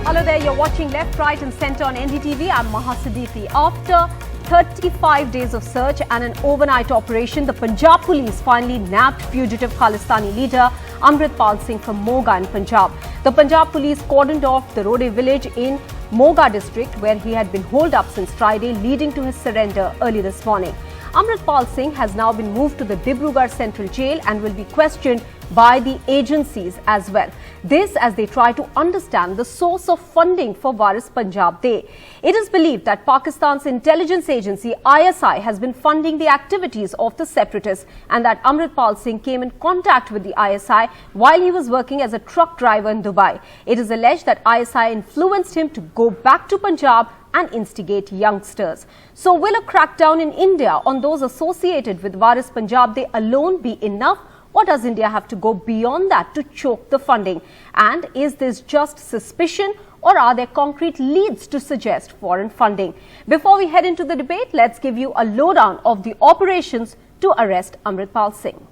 Hello there, you're watching Left, Right and Centre on NDTV. I'm Mahasidditi. After 35 days of search and an overnight operation, the Punjab Police finally nabbed fugitive Khalistani leader Amritpal Singh from Moga in Punjab. The Punjab Police cordoned off the Rode village in Moga district where he had been holed up since Friday, leading to his surrender early this morning. Amritpal Singh has now been moved to the Dibrugarh Central Jail and will be questioned by the agencies as well. This as they try to understand the source of funding for Waris Punjab Day. It is believed that Pakistan's intelligence agency ISI has been funding the activities of the separatists and that Amritpal Singh came in contact with the ISI while he was working as a truck driver in Dubai. It is alleged that ISI influenced him to go back to Punjab and instigate youngsters. So will a crackdown in India on those associated with Waris Punjab Day alone be enough? Or does India have to go beyond that to choke the funding? And is this just suspicion or are there concrete leads to suggest foreign funding? Before we head into the debate, let's give you a lowdown of the operations to arrest Amritpal Singh.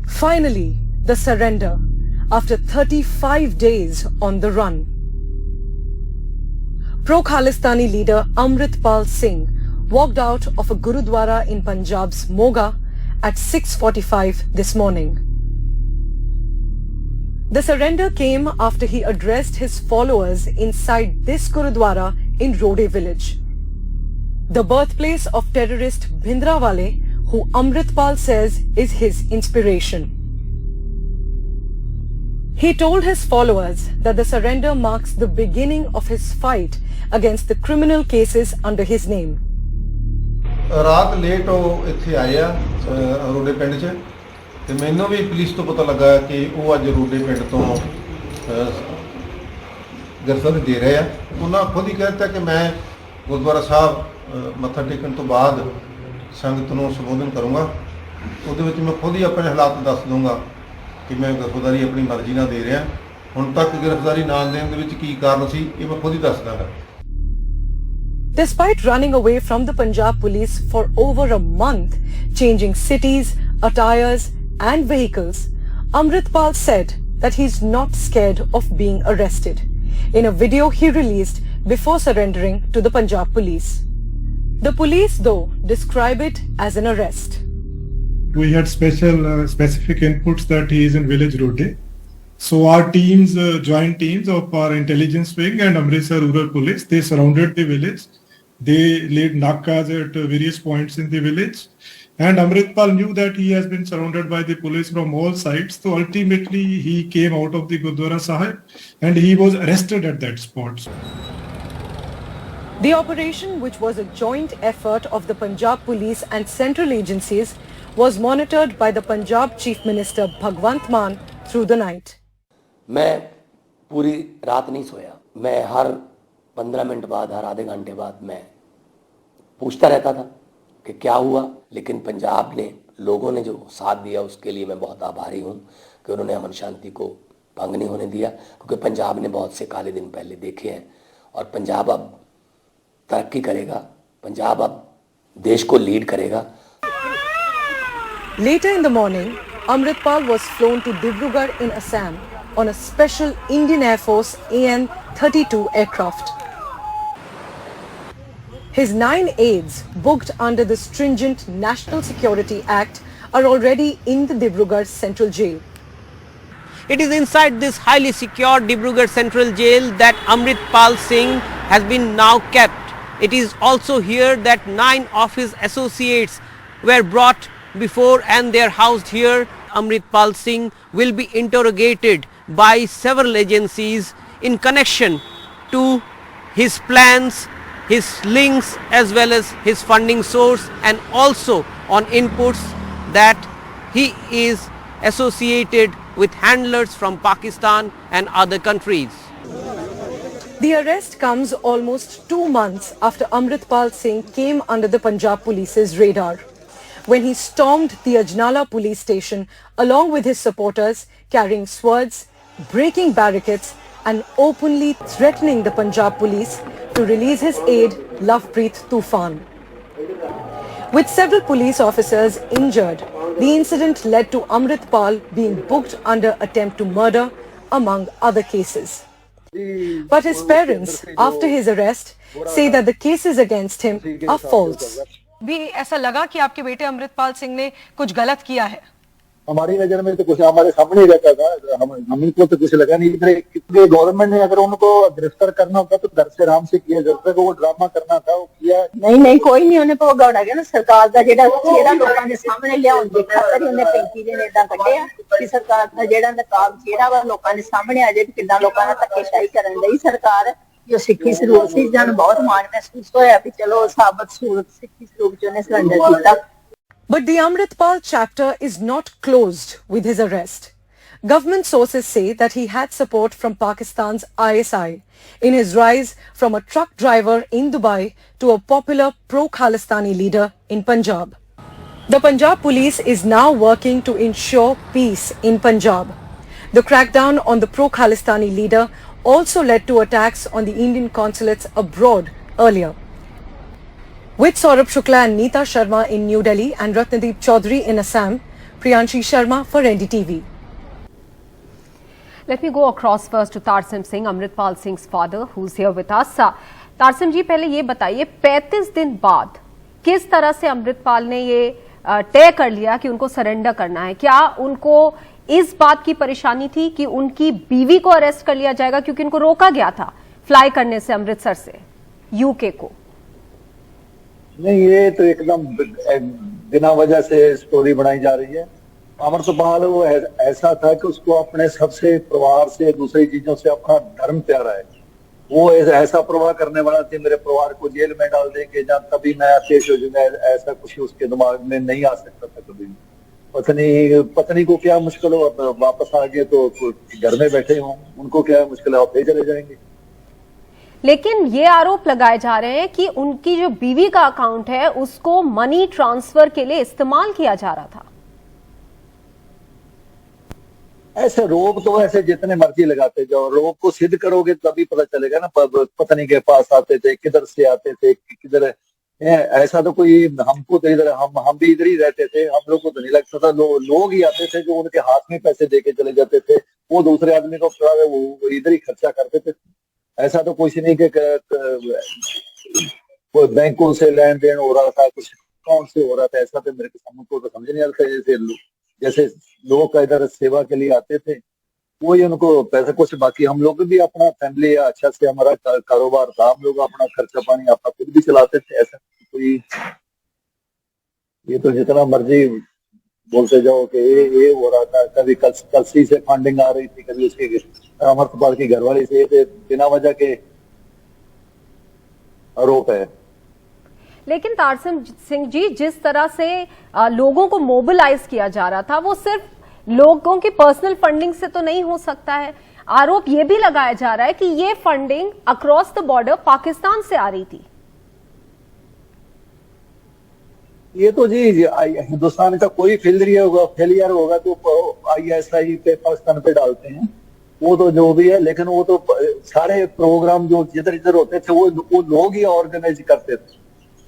Finally, the surrender after 35 days on the run. Pro-Khalistani leader Amritpal Singh walked out of a Gurudwara in Punjab's Moga at 6:45 this morning. The surrender came after he addressed his followers inside this Gurudwara in Rode village, the birthplace of terrorist Bhindrawale, who Amritpal says is his inspiration. He told his followers that the surrender marks the beginning of his fight against the criminal cases under his name. ਰਾਤ late ਉਹ ਇੱਥੇ ਆਏ ਆ ਰੋਡੇ ਪਿੰਡ 'ਚ ਤੇ ਮੈਨੂੰ ਵੀ police ਤੋਂ ਪਤਾ ਲੱਗਾ ਕਿ ਉਹ ਅੱਜ ਰੋਡੇ ਪਿੰਡ ਤੋਂ ਗ੍ਰਿਫਤਾਰੀ ਦੇ ਰਹੇ ਆ। ਉਹਨਾਂ ਖੁਦ ਹੀ ਕਹਿਤਾ ਕਿ ਮੈਂ ਗੁਰਦੁਆਰਾ ਸਾਹਿਬ ਮੱਥਾ ਟੇਕਣ ਤੋਂ ਬਾਅਦ ਸੰਗਤ ਨੂੰ ਸੰਬੋਧਨ ਕਰੂੰਗਾ। ਉਹਦੇ ਵਿੱਚ ਮੈਂ ਖੁਦ ਹੀ ਆਪਣੇ ਹਾਲਾਤ ਦੱਸ ਦੂੰਗਾ ਕਿ ਮੈਂ ਗ੍ਰਿਫਤਾਰੀ ਆਪਣੀ ਮਰਜ਼ੀ ਨਾਲ ਦੇ ਰਿਹਾ। ਹੁਣ ਤੱਕ ਗ੍ਰਿਫਤਾਰੀ ਨਾ ਦੇਣ ਦੇ ਵਿੱਚ ਕੀ ਕਾਰਨ ਸੀ ਇਹ ਮੈਂ ਖੁਦ ਹੀ ਦੱਸ ਦਾਂਗਾ। Despite running away from the Punjab Police for over a month, changing cities, attires and vehicles, Amritpal said that he's not scared of being arrested in a video he released before surrendering to the Punjab Police. The police, though, describe it as an arrest. We had specific inputs that he is in village Rode. So our teams, joint teams of our intelligence wing and Amritsar Rural Police, they surrounded the village. They laid nakas at various points in the village. And Amritpal knew that he has been surrounded by the police from all sides. So ultimately he came out of the Gurdwara Sahib and he was arrested at that spot. The operation, which was a joint effort of the Punjab Police and central agencies, was monitored by the Punjab Chief Minister Bhagwant Mann through the night. मैं पूरी रात नहीं सोया। मैं हर 15 minute बाद, हर आधे घंटे बाद मैं पूछता रहता था कि क्या हुआ। लेकिन पंजाब ने, लोगों ने जो साथ दिया उसके लिए मैं बहुत आभारी हूँ कि उन्होंने अमन शांति को भंग नहीं होने दिया, क्योंकि पंजाब ने बहुत से काले दिन पहले देखे हैं और पंजाब अब तरक्की करेगा, पंजाब अब देश को लीड करेगा। Later in the morning, Amritpal was flown to Dibrugarh in Assam on a special Indian Air Force AN-32 aircraft. His 9 aides, booked under the stringent National Security Act, are already in the Dibrugarh Central Jail. It is inside this highly secure Dibrugarh Central Jail that Amritpal Singh has been now kept. It is also here that 9 of his associates were brought before and they are housed here. Amritpal Singh will be interrogated by several agencies in connection to his plans, his links as well as his funding source, and also on inputs that he is associated with handlers from Pakistan and other countries. The arrest comes almost 2 months after Amritpal Singh came under the Punjab Police's radar, when he stormed the Ajnala police station along with his supporters, carrying swords, breaking barricades and openly threatening the Punjab Police to release his aide Lovepreet Tufan. With several police officers injured, the incident led to Amritpal being booked under attempt to murder among other cases. But his parents, after his arrest, say that the cases against him are false. भी ऐसा लगा कि आपके बेटे अमृतपाल सिंह ने कुछ गलत किया है? हमारी नजर में तो कुछ हमारे सामने रहता था, हमको तो कुछ लगा नहीं। इधर गवर्नमेंट ने अगर उनको गिरफ्तार करना होता तो दर से आराम से किया जाता, वो ड्रामा करना था वो किया नहीं कोई नहीं उन्हें भोगवड़ा गया ना। सरकार का जेड़ा चेहरा लोगों के सामने लियाउण दी खातर उन्हें 35 दिन इदां कढिया कि सरकार का जेड़ा नकाब चेहरा वा लोगों के सामने आ जाए कि किदां लोगों ने धक्केशाही करन दी। सरकार जो सिक्खी सरूप से जन बहुत मान महसूस होया कि चलो साबत सूरत सिक्खी सरूप जो ने सरेंडर कीता। But the Amritpal chapter is not closed with his arrest. Government sources say that he had support from Pakistan's ISI in his rise from a truck driver in Dubai to a popular pro-Khalistani leader in Punjab. The Punjab Police is now working to ensure peace in Punjab. The crackdown on the pro-Khalistani leader also led to attacks on the Indian consulates abroad earlier. With Saurabh Shukla and Neeta Sharma in New Delhi and Ratnadeep Chaudhary in Assam, Priyanshi Sharma for NDTV. Let me go across first to Tarsim Singh, Amritpal Singh's father, who's here with us. Tarsim जी, पहले ये बताइए 35 दिन बाद किस तरह से अमृतपाल ने ये तय कर लिया कि उनको सरेंडर करना है? क्या उनको इस बात की परेशानी थी कि उनकी बीवी को अरेस्ट कर लिया जाएगा क्योंकि उनको रोका गया था फ्लाई करने से अमृतसर से यूके को? नहीं, ये तो एकदम बिना वजह से स्टोरी बनाई जा रही है। अमृतपाल वो ऐसा था कि उसको अपने सबसे परिवार से दूसरी चीजों से अपना धर्म प्यारा है। वो ऐसा प्रवाह करने वाला थी मेरे परिवार को जेल में डाल देंगे जहाँ तभी मैं पेश हो जाऊंगा, ऐसा कुछ उसके दिमाग में नहीं आ सकता था कभी। पत्नी को क्या मुश्किल हो, वापस आ गए तो घर में बैठे हों, उनको क्या मुश्किल है, फिर चले जाएंगे। लेकिन ये आरोप लगाए जा रहे हैं कि उनकी जो बीवी का अकाउंट है उसको मनी ट्रांसफर के लिए इस्तेमाल किया जा रहा था। ऐसे रोप तो ऐसे जितने मर्जी लगाते जाओ, रोप को सिद्ध करोगे तभी पता चलेगा ना। पत्नी के पास आते थे, किधर से आते थे, किधर ऐसा तो कोई हमको तो इधर हम भी इधर ही रहते थे, हम लोग को तो नहीं लगता था। लोग ही आते थे जो उनके हाथ में पैसे देके चले जाते थे, वो दूसरे आदमी को वो इधर ही खर्चा करते थे। ऐसा तो कुछ नहीं कि बैंकों से लेन देन हो रहा था, कुछ अकाउंट से हो रहा था, ऐसा तो मेरे को तो समझ नहीं आता। जैसे लोग का इधर सेवा के लिए आते थे वही उनको पैसा कुछ, बाकी हम लोग भी अपना फैमिली अच्छा से हमारा कारोबार था, हम लोग अपना खर्चा पानी अपना खुद भी चलाते थे। ऐसा कोई ये तो जितना मर्जी बोलते जाओ कि ये हो रहा था, कभी कलसी से फंडिंग आ रही थी, कभी उसके अमृतपाल की घरवाली से, ये बिना वजह के आरोप है। लेकिन तारसिम सिंह जी, जिस तरह से लोगों को मोबिलाइज किया जा रहा था वो सिर्फ लोगों की पर्सनल फंडिंग से तो नहीं हो सकता है। आरोप ये भी लगाया जा रहा है कि ये funding across the border Pakistan से आ रही थी। ये तो जी हिंदुस्तान का कोई फेलियर होगा तो ISI पे पाकिस्तान पे डालते हैं, वो तो जो भी है। लेकिन वो तो सारे प्रोग्राम जो जिधर इधर होते थे वो लोग ही ऑर्गेनाइज करते थे।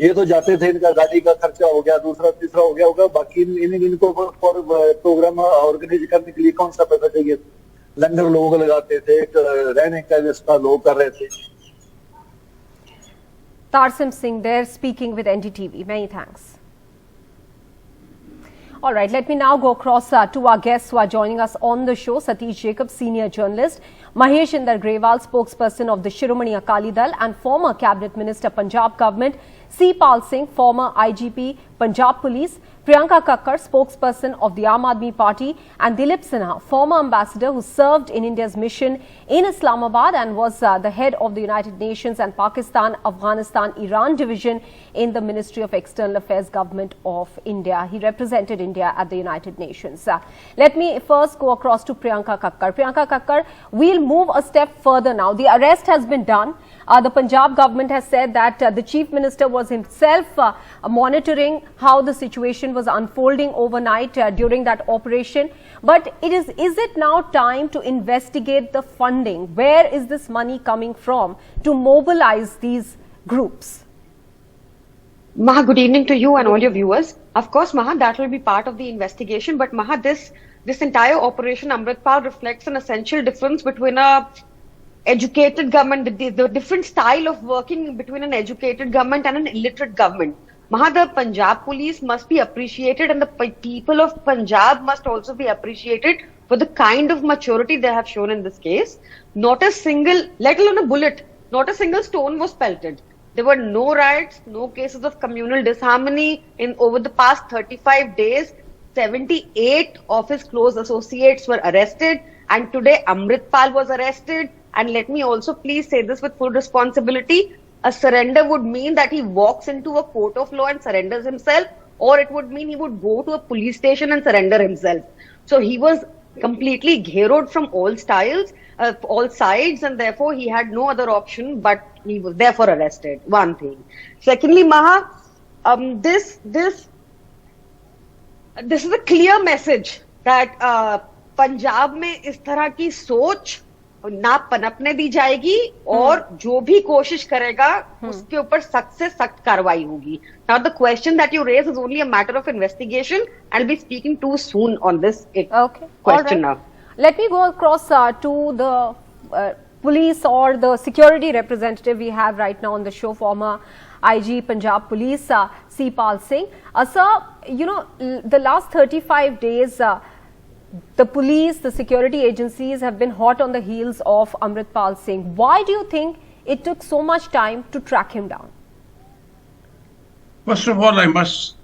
ये तो जाते थे, इनका गाड़ी का खर्चा हो गया, दूसरा तीसरा हो गया होगा, बाकी इनको प्रोग्राम ऑर्गेनाइज करने के लिए कौन सा पैसा चाहिए? लंगर लोग लगाते थे, रहने का व्यवस्था लोग कर रहे थे। Tarsim Singh there speaking with NDTV. Many thanks. All right, let me now go across to our guests who are joining us on the show. Satish Jacob, senior journalist, Mahesh Inder Grewal, spokesperson of the Shiromani Akali Dal and former cabinet minister Punjab government, Amritpal Singh, former IGP Punjab Police, Priyanka Kakkar, spokesperson of the Aam Aadmi Party, and Dilip Sinha, former ambassador who served in India's mission in Islamabad and was the head of the United Nations and Pakistan, Afghanistan, Iran division in the Ministry of External Affairs Government of India. He represented India at the United Nations. Let me first go across to Priyanka Kakkar. Priyanka Kakkar, we'll move a step further now. The arrest has been done. The Punjab government has said that the Chief Minister was himself monitoring how the situation was unfolding overnight during that operation. But is it now time to investigate the funding? Where is this money coming from to mobilize these groups? Maha, good evening to you and all your viewers. Of course, Maha, that will be part of the investigation. But Maha, this this entire operation Amritpal reflects an essential difference between a educated government, the different style of working between an educated government and an illiterate government. The Punjab Police must be appreciated, and the people of Punjab must also be appreciated for the kind of maturity they have shown in this case. Not a single, let alone a bullet, not a single stone was pelted. There were no riots, no cases of communal disharmony. Over the past 35 days, 78 of his close associates were arrested, and today Amritpal was arrested. And let me also please say this with full responsibility. A surrender would mean that he walks into a court of law and surrenders himself, or it would mean he would go to a police station and surrender himself. So he was completely gheroed from all styles, all sides, and therefore he had no other option, but he was therefore arrested. One thing. Secondly, Maha, this is a clear message that Punjab में इस तरह की सोच ना पनपने दी जाएगी और जो भी कोशिश करेगा उसके ऊपर सख्त से सख्त कार्रवाई होगी. Now the question that you raise is only a matter of investigation. I'll be speaking too soon on this question now. Let me go across to the police or the security representative we have right now on the show, former IG Punjab Police, Amritpal Singh. Sir, you know, the last 35 days, the police, the security agencies have been hot on the heels of Amritpal Singh. Why do you think it took so much time to track him down? First of all, I must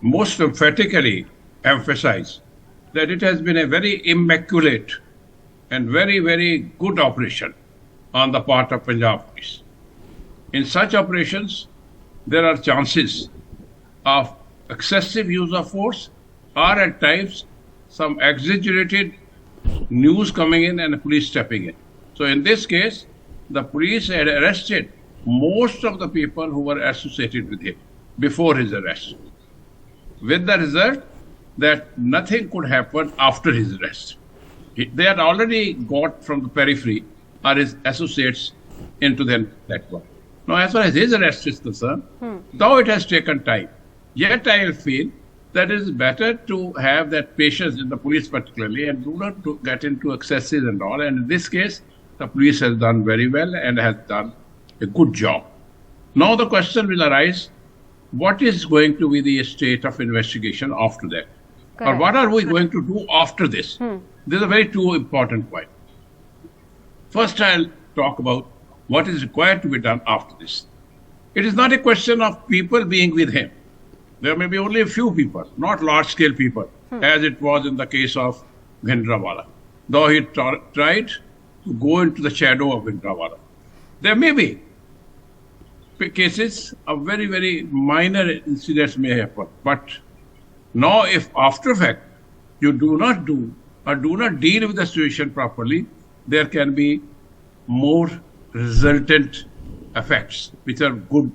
most emphatically emphasize that it has been a very immaculate and very, very good operation on the part of Punjab Police. In such operations, there are chances of excessive use of force or at times some exaggerated news coming in and the police stepping in. So in this case, the police had arrested most of the people who were associated with him before his arrest, with the result that nothing could happen after his arrest. They had already got from the periphery or his associates into the network. Now, as far as his arrest is concerned, though it has taken time, yet I feel that it is better to have that patience in the police particularly and do not get into excesses and all. And in this case, the police has done very well and has done a good job. Now the question will arise, what is going to be the state of investigation after that? Correct. Or what are we going to do after this? This is a very two important point. First, I'll talk about what is required to be done after this. It is not a question of people being with him. There may be only a few people, not large-scale people, as it was in the case of Bhindranwala, though he tried to go into the shadow of Bhindranwala. There may be cases of very, very minor incidents may happen, but now if after fact you do not do or do not deal with the situation properly, there can be more resultant effects, which are good,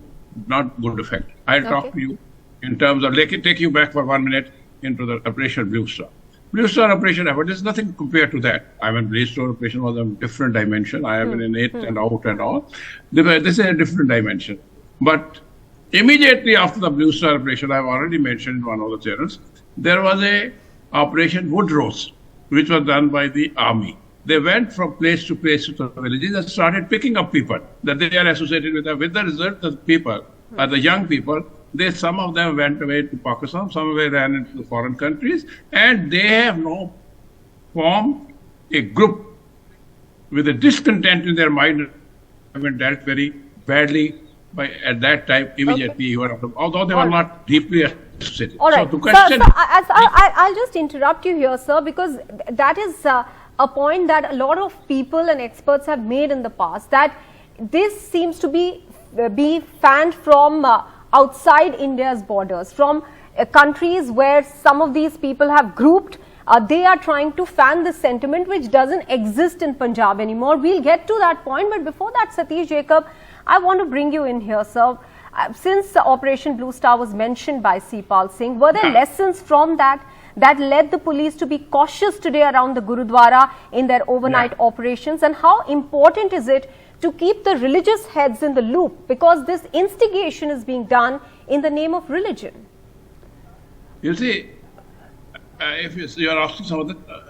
not good effect. I'll talk to you in terms of, take you back for 1 minute into the Operation Blue Star. Blue Star operation effort is nothing compared to that. I mean, Blue Star operation was a different dimension. I have been in it and out and all. This is a different dimension. But immediately after the Blue Star operation, I have already mentioned in one of the channels, there was a Operation Woodrose, which was done by the army. They went from place to place to the villages and started picking up people that they are associated with them. With the result, the people, the young people, some of them went away to Pakistan, some of them ran into the foreign countries, and they have now formed a group with a discontent in their mind, have been dealt very badly by at that time immediately, although they were not deeply associated. All right, so the question, I'll just interrupt you here, sir, because that is a point that a lot of people and experts have made in the past, that this seems to be fanned from outside India's borders, from countries where some of these people have grouped. They are trying to fan this sentiment which doesn't exist in Punjab anymore. We'll get to that point, but before that, Satish Jacob, I want to bring you in here, sir. Since Operation Blue Star was mentioned by Amritpal Singh, were there lessons from that led the police to be cautious today around the Gurudwara in their overnight operations? And how important is it to keep the religious heads in the loop, because this instigation is being done in the name of religion? You see, if you are asking some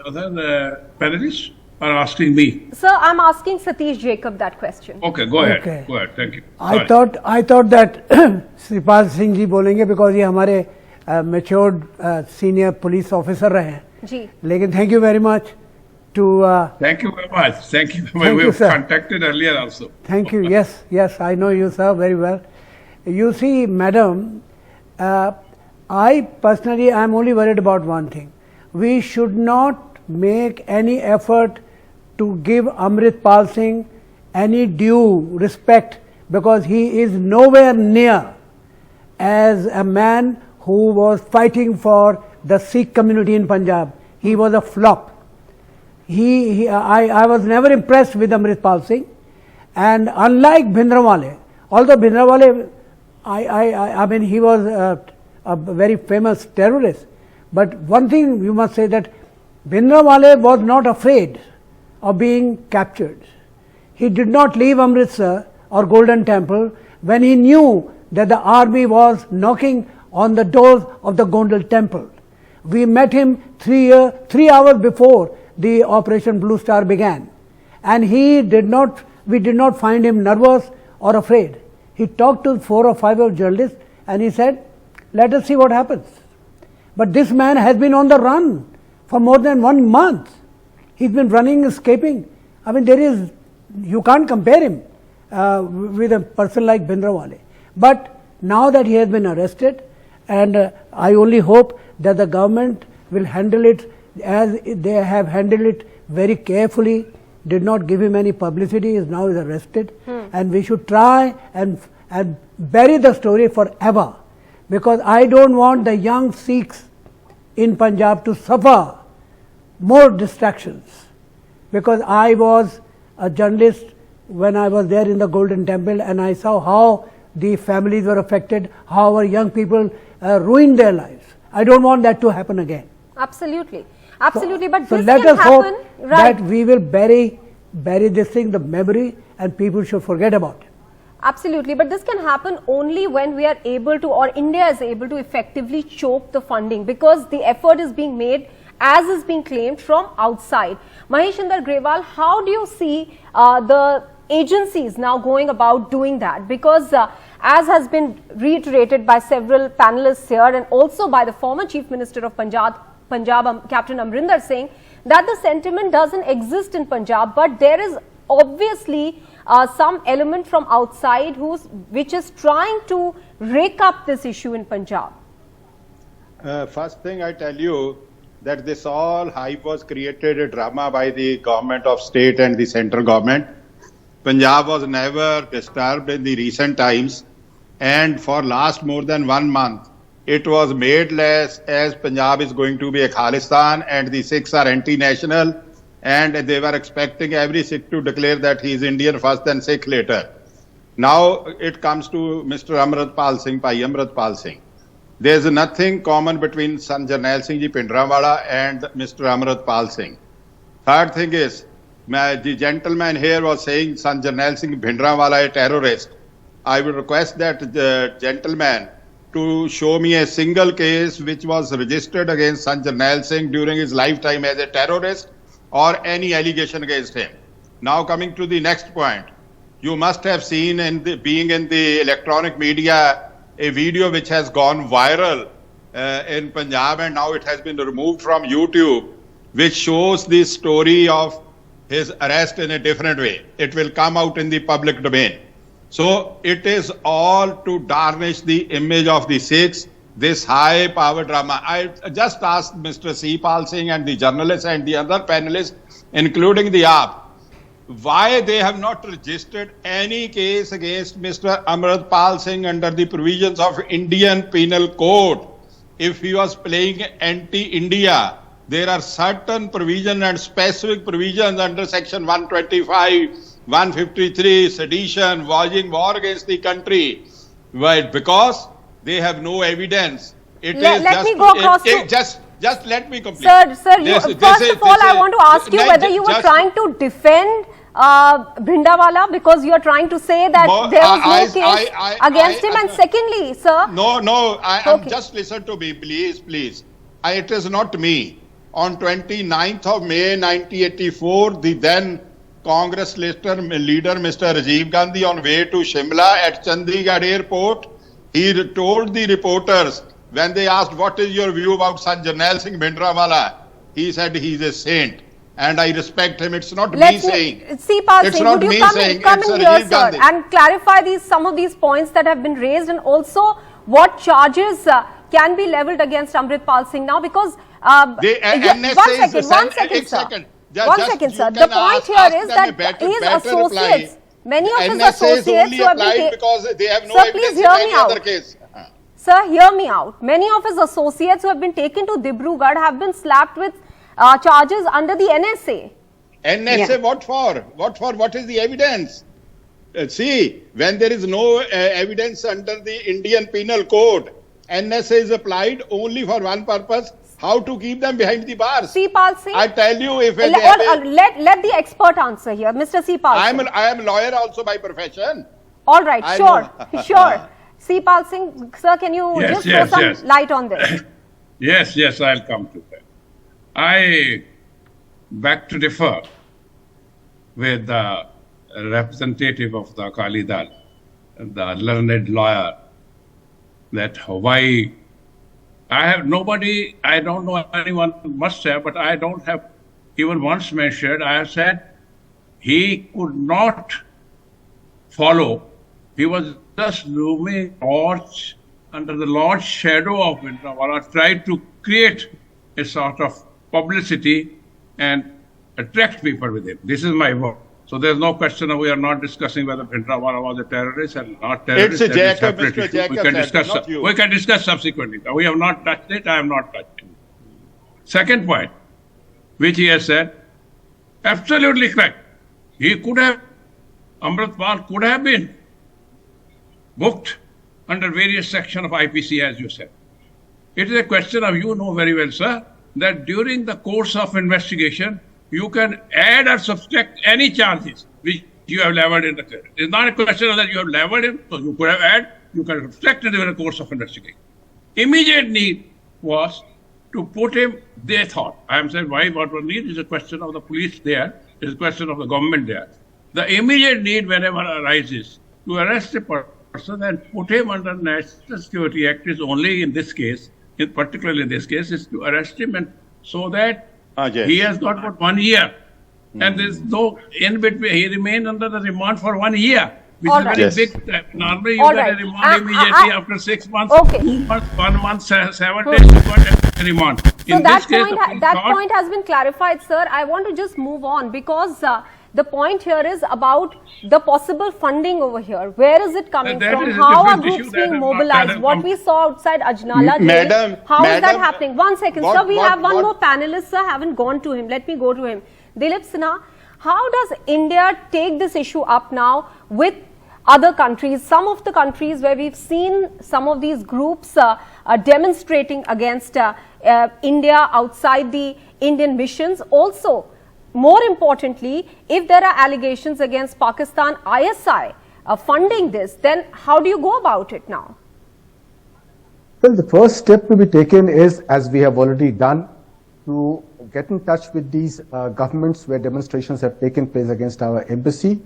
other panelists or asking me? Sir, I'm asking Satish Jacob that question. Okay, go ahead. Okay. Go ahead. Thank you. I thought that Shripal Singh ji बोलेंगे because ये हमारे matured senior police officer रहे हैं. जी. लेकिन thank you very much to. Thank you very much. Thank you. Thank we you, have sir. contacted earlier also. Thank you. Yes, yes, I know you, sir, very well. You see, madam, I personally am only worried about one thing. We should not make any effort to give Amritpal Singh any due respect because he is nowhere near as a man who was fighting for the Sikh community in Punjab. He was a flop. I was never impressed with Amritpal Singh, and unlike Bhindranwale, although Bhindranwale, I mean, he was a very famous terrorist, but one thing you must say that Bhindranwale was not afraid of being captured. He did not leave Amritsar or Golden Temple when he knew that the army was knocking on the doors of the Golden Temple. We met him 3 hours before the Operation Blue Star began, and we did not find him nervous or afraid. He talked to 4 or 5 of journalists and he said, let us see what happens. But this man has been on the run for more than 1 month. He's been running, escaping. I mean, you can't compare him with a person like Bhindranwale. But now that he has been arrested, and I only hope that the government will handle it as they have handled it very carefully, did not give him any publicity, is now arrested, and we should try and bury the story forever, because I don't want the young Sikhs in Punjab to suffer more distractions, because I was a journalist when I was there in the Golden Temple and I saw how the families were affected, how our young people ruined their lives. I don't want that to happen again. Absolutely. Absolutely, but so this let can us happen, hope right? that we will bury this thing, the memory, and people should forget about it. Absolutely, but this can happen only when we are able to, or India is able to effectively choke the funding, because the effort is being made, as is being claimed, from outside. Maheshindar Grewal, how do you see the agencies now going about doing that? Because as has been reiterated by several panelists here and also by the former Chief Minister of Punjab, Captain Amrinder Singh, that the sentiment doesn't exist in Punjab, but there is obviously some element from outside which is trying to rake up this issue in Punjab. First thing I tell you that this all hype was created, a drama by the government of state and the central government. Punjab was never disturbed in the recent times, and for last more than 1 month it was made less as Punjab is going to be a Khalistan and the Sikhs are anti-national, and they were expecting every Sikh to declare that he is Indian first and Sikh later. Now it comes to Mr. Amritpal Singh, Bhai Amritpal Singh. There is nothing common between San Jarnail Singh Ji Bhindranwala and Mr. Amritpal Singh. Third thing is, the gentleman here was saying San Jarnail Singh Bhindranwala a terrorist. I will request that the gentleman to show me a single case which was registered against San Jarnail Singh during his lifetime as a terrorist, or any allegation against him. Now coming to the next point, you must have seen being in the electronic media a video which has gone viral in Punjab, and now it has been removed from YouTube, which shows the story of his arrest in a different way. It will come out in the public domain. So it is all to tarnish the image of the Sikhs, this high power drama. I just asked Mr. Sikpal Singh and the journalists and the other panelists, including the AAP, why they have not registered any case against Mr. Amritpal Singh under the provisions of Indian Penal Code. If he was playing anti-India, there are certain provisions and specific provisions under section 125, 153, sedition, waging war against the country. Why? Because they have no evidence. Let me go across just let me complete. Sir, first of all, I want to ask you whether you were trying to defend Bhindranwala, because you are trying to say that there was no case against him, and secondly, sir. No, just listen to me, please. It is not me. On 29th of May 1984, the then Congress leader Mr. Rajiv Gandhi, on way to Shimla at Chandigarh airport, he told the reporters, when they asked, what is your view about Sir Jarnail Singh Bhindranwala? He said he's a saint. And I respect him. It's not me saying. Sipal Singh, would you come in here, sir, and clarify some of these points that have been raised, and also what charges can be levelled against Amritpal Singh now? Because one second, sir. The point here is that his associates, many of his associates who have been because they have no evidence in any other case. Sir, hear me out. Many of his associates who have been taken to Dibrugarh have been slapped with charges under the NSA. NSA, yeah. What for? What is the evidence? See, when there is no evidence under the Indian Penal Code, NSA is applied only for one purpose: how to keep them behind the bars. Sipal Singh, I tell you, if let the expert answer here, Mr. Sipal Singh. I am a lawyer also by profession. All right, sure. Sipal Singh, sir, can you just throw some light on this? Yes, I'll come to that. I beg to differ with the representative of the Akali Dal, the learned lawyer, that why I don't know anyone must have, but I don't have even once mentioned. I have said he could not follow. He was just looming torch under the Lord's shadow of Bhindranwala, tried to create a sort of publicity and attract people with it. This is my word. So there's no question of we are not discussing whether Bhindranwala was a terrorist or not terrorist. It's a Jacob, Mr. Jacob. We can discuss subsequently. We have not touched it. I have not touched it. Second point, which he has said, absolutely correct. Amritpal could have been booked under various sections of IPC, as you said. It is a question of, you know very well, sir, that during the course of investigation, you can add or subtract any charges which you have leveled in the case. It's not a question of that you have leveled him, so you could have added, you can subtract it during the course of investigation. Immediate need was to put him, they thought. I am saying why, what was need is a question of the police there, is a question of the government there. The immediate need whenever arises to arrest a person and put him under National Security Act is only in this case, particularly in this case, is to arrest him and so that he has got but 1 year. And there is no in between. He remained under the remand for 1 year, which is very big. Normally, you get a remand immediately after 6 months. 1 month, 7 days, you got a remand. So that point has been clarified, sir. I want to just move on because the point here is about the possible funding over here. Where is it coming from? How are groups being mobilized? What we saw outside Ajnala jail, how is that happening? 1 second, sir. We have one more panelist, sir. Haven't gone to him. Let me go to him. Dilip Sinha, how does India take this issue up now with other countries? Some of the countries where we've seen some of these groups demonstrating against India outside the Indian missions. Also, more importantly, if there are allegations against Pakistan ISI funding this, then how do you go about it now? Well, the first step to be taken is, as we have already done, to get in touch with these governments where demonstrations have taken place against our embassy,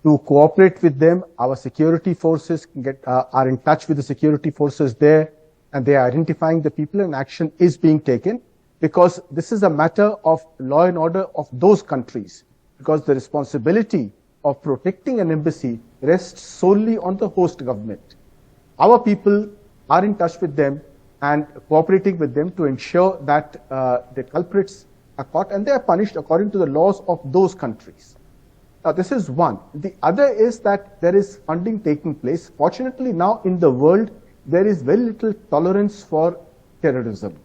to cooperate with them. Our security forces are in touch with the security forces there, and they are identifying the people, and action is being taken, because this is a matter of law and order of those countries, because the responsibility of protecting an embassy rests solely on the host government. Our people are in touch with them and cooperating with them to ensure that the culprits are caught and they are punished according to the laws of those countries. Now, this is one. The other is that there is funding taking place. Fortunately, now in the world, there is very little tolerance for terrorism.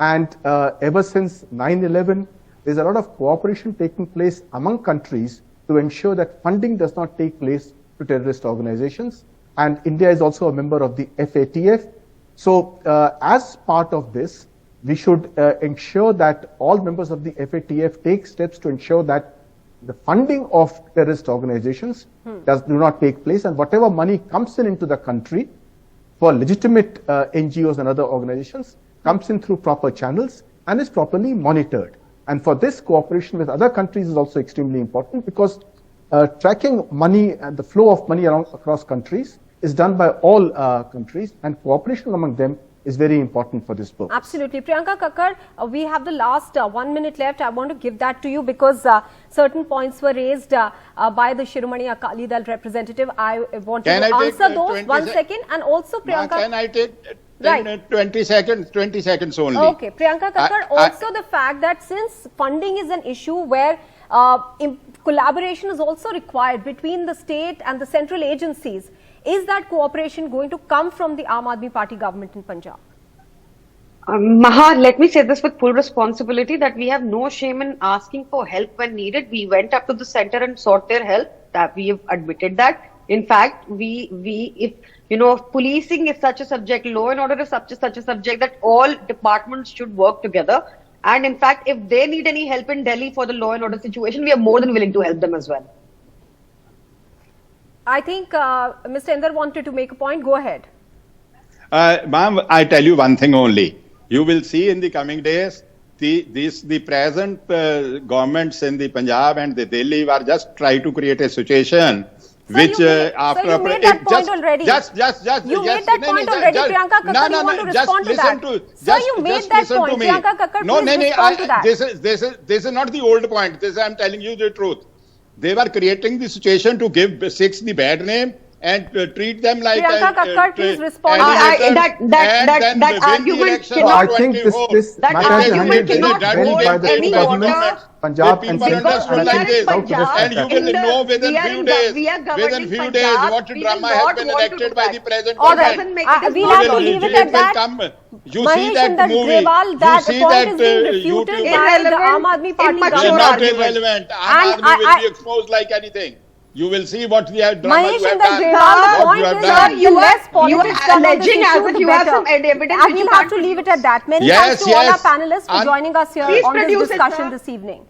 And ever since 9/11, there's a lot of cooperation taking place among countries to ensure that funding does not take place to terrorist organizations. And India is also a member of the FATF. So as part of this, we should ensure that all members of the FATF take steps to ensure that the funding of terrorist organizations do not take place, and whatever money comes into the country for legitimate NGOs and other organizations, comes in through proper channels and is properly monitored. And for this, cooperation with other countries is also extremely important, because tracking money and the flow of money across countries is done by all countries, and cooperation among them is very important for this purpose. Absolutely. Priyanka Kakkar, we have the last 1 minute left. I want to give that to you because certain points were raised by the Shiromani Akali Dal representative. I want to answer those 1 second, and also Priyanka. Can I take 20 seconds? 20 seconds only. Okay, Priyanka Kakkar, also the fact that since funding is an issue where collaboration is also required between the state and the central agencies, is that cooperation going to come from the Aam Aadmi Party government in Punjab? Maha, let me say this with full responsibility that we have no shame in asking for help when needed. We went up to the center and sought their help. That we have admitted that. In fact, if policing is such a subject, law and order is such a subject that all departments should work together. And in fact, if they need any help in Delhi for the law and order situation, we are more than willing to help them as well. I think Mr. Inder wanted to make a point. Go ahead. Ma'am, I tell you one thing only. You will see in the coming days, the present governments in the Punjab and the Delhi are just trying to create a situation which after you made that point already. You made that point already, Priyanka Kakkar. You want to respond to that? Sir, you made that point. Priyanka Kakkar, please respond to that. This is not the old point. This I am telling you the truth. They were creating the situation to give Sikhs the bad name and treat them like Priyanka Kakkar, please respond. That argument cannot. I think this matter is handled very well by the two governments, Punjab and Sindh, and I think how to respect and you will know within few days what drama has been enacted by the present government. We'll have to leave it at that. You see that movie. That point is being refuted by the Aam Aadmi Party government. Not irrelevant. Aam Aadmi will be exposed like anything. You will see what the drama you have done. The point is that the less politics done on this issue, the better. And we'll have to leave it at that. Many thanks to all our panelists for joining us here on this discussion this evening.